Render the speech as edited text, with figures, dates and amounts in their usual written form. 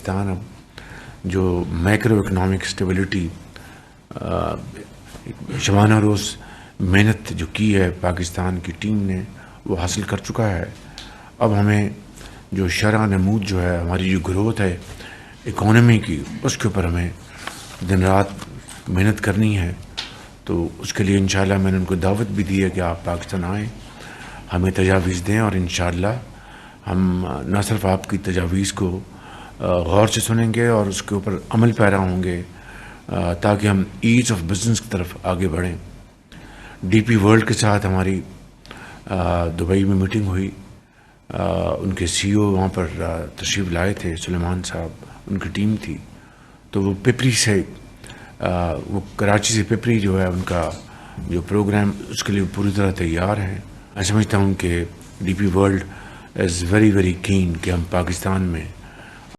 پاکستان اب جو micro economic stability Shabana روز محنت جو کی ہے پاکستان کی ٹیم نے وہ حاصل کر چکا ہے. اب ہمیں جو شرح نمود جو ہے ہماری جو گروتھ ہے اکانومی کی اس کے اوپر ہمیں دن رات محنت کرنی ہے. تو اس کے لیے انشاءاللہ میں نے ان کو دعوت بھی دی ہے کہ آپ پاکستان آئیں, ہمیں تجاویز دیں, اور انشاءاللہ ہم نہ صرف آپ کی تجاویز کو غور سے سنیں گے اور اس کے اوپر عمل پیرا ہوں گے تاکہ ہم ایز آف بزنس کی طرف آگے بڑھیں. ڈی پی ورلڈ کے ساتھ ہماری دبئی میں میٹنگ ہوئی. ان کے سی او وہاں پر تشریف لائے تھے, سلیمان صاحب ان کی ٹیم تھی. تو وہ پپری سے وہ کراچی سے پپری جو ہے ان کا جو پروگرام اس کے لیے پوری طرح تیار ہیں. میں سمجھتا ہوں کہ D P world is very keen کہ ہم پاکستان میں